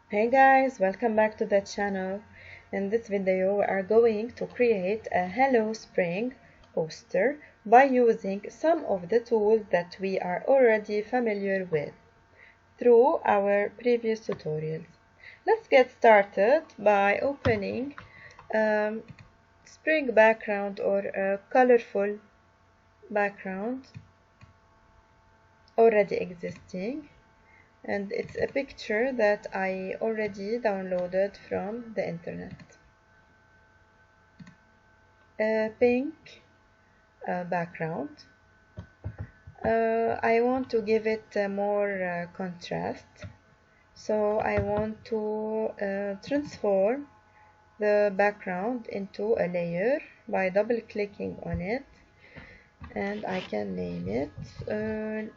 Hey guys, welcome back to the channel. In this video we are going to create a Hello Spring poster by using some of the tools that we are already familiar with through our previous tutorials. Let's get started by opening a spring background or a colorful background already existing. And it's a picture that I already downloaded from the internet. A pink background. I want to give it more contrast, so I want to transform the background into a layer by double clicking on it, and I can name it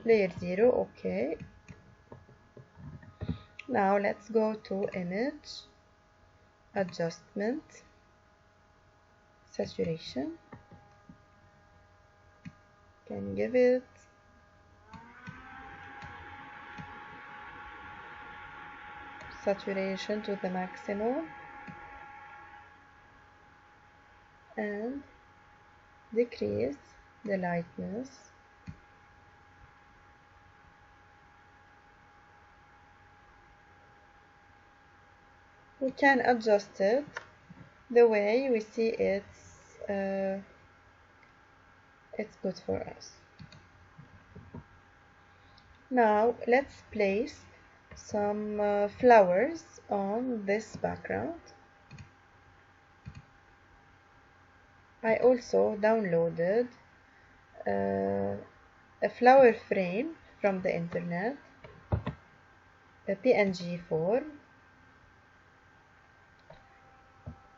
layer 0. Okay, now let's go to image, adjustment, saturation. Can give it saturation to the maximum and decrease the lightness. We can adjust it the way we see it's good for us. Now let's place some flowers on this background. I also downloaded a flower frame from the internet, a PNG form.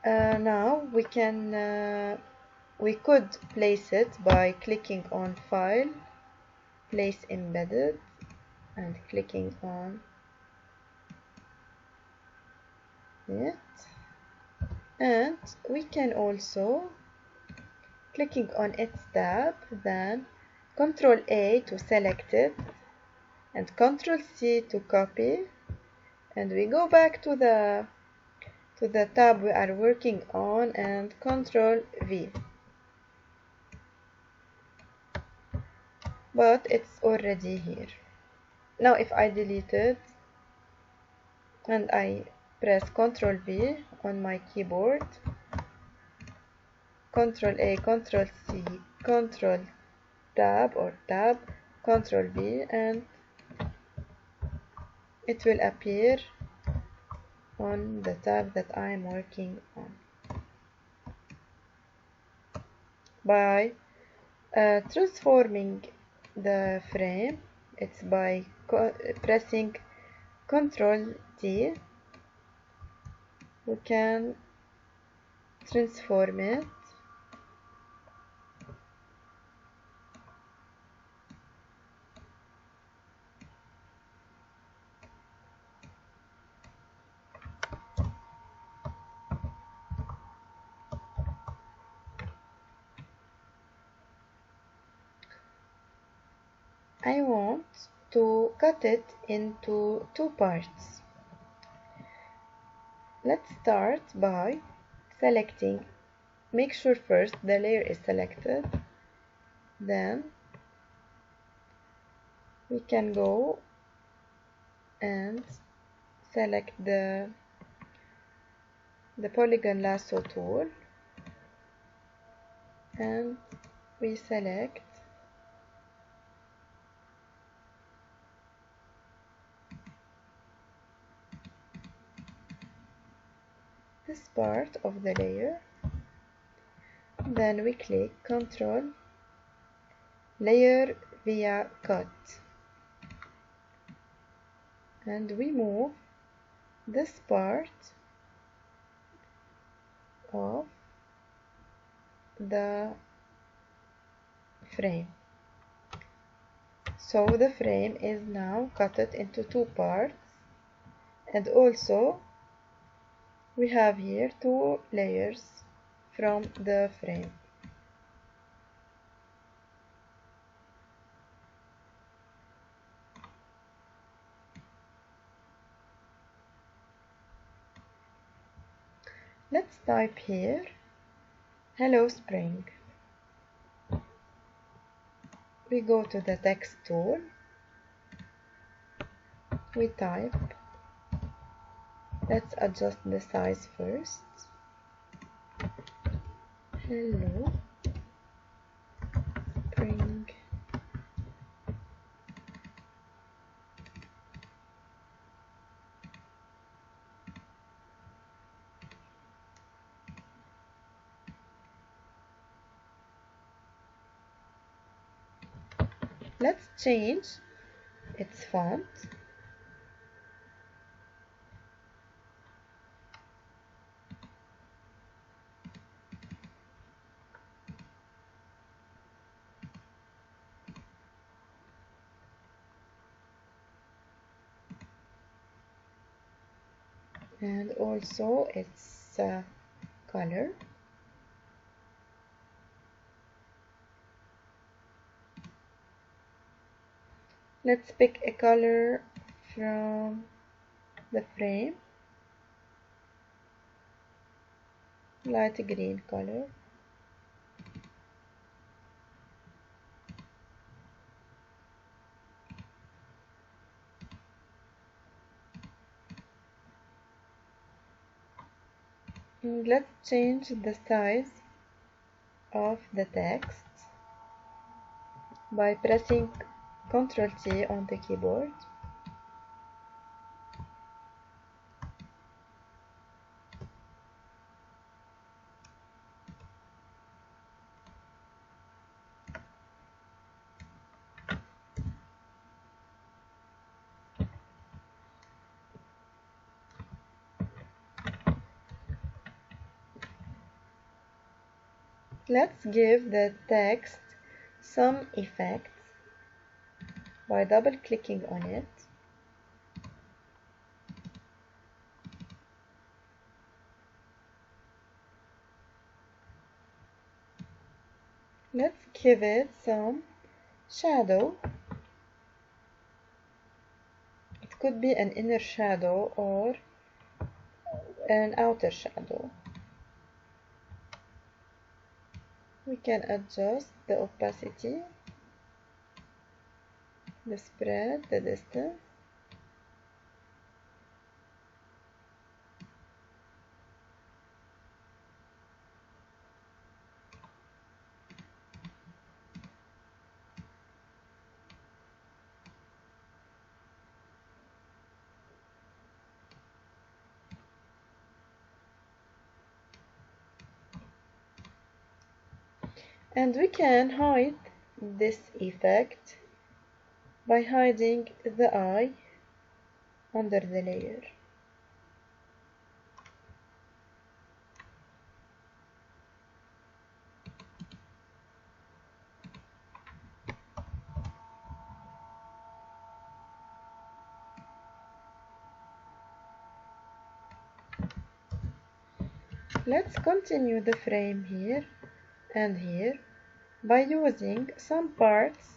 Now we could place it by clicking on File, Place Embedded, and clicking on it. And we can also clicking on its tab, then Ctrl A to select it and Ctrl C to copy, and we go back to the tab we are working on and Ctrl V. But it's already here. Now if I delete it and I press Ctrl V on my keyboard, Ctrl A, Ctrl C, Ctrl tab or tab, Ctrl V, and it will appear on the tab that I am working on. By transforming the frame, it's by pressing Ctrl D, we can transform it. I want to cut it into two parts. Let's start by selecting, make sure first the layer is selected, then we can go and select the polygon lasso tool, and we select this part of the layer, then we click Ctrl Layer via Cut, and we move this part of the frame. So the frame is now cut into two parts, and also we have here two layers from the frame. Let's type here Hello Spring. We go to the text tool. We type. Let's adjust the size first. Hello Spring. Let's change its font. And also its color. Let's pick a color from the frame. Light green color. And let's change the size of the text by pressing Ctrl T on the keyboard. Let's give the text some effects by double clicking on it. Let's give it some shadow. It could be an inner shadow or an outer shadow. We can adjust the opacity, the spread, the distance. And we can hide this effect by hiding the eye under the layer. Let's continue the frame here and here by using some parts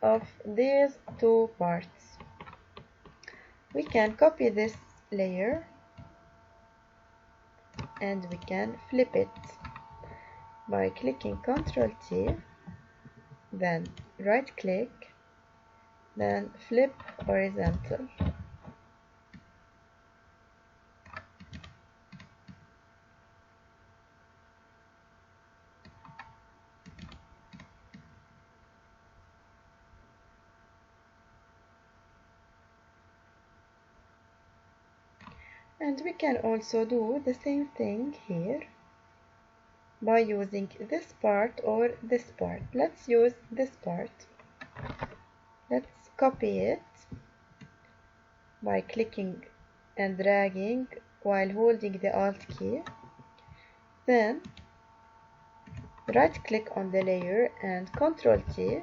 of these two parts. We can copy this layer and we can flip it by clicking Ctrl T, then right click, then flip horizontal. And we can also do the same thing here by using this part or this part. Let's use this part. Let's copy it by clicking and dragging while holding the Alt key. Then right click on the layer and Ctrl T.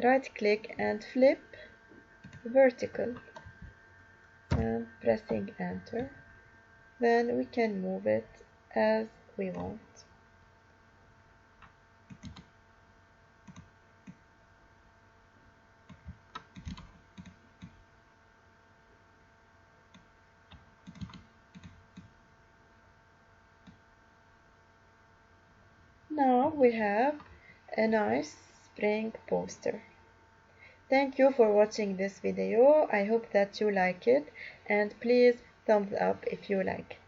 Right click and flip vertical and pressing enter. Then we can move it as we want. Now we have a nice spring poster. Thank you for watching this video. I hope that you like it, and please thumbs up if you like.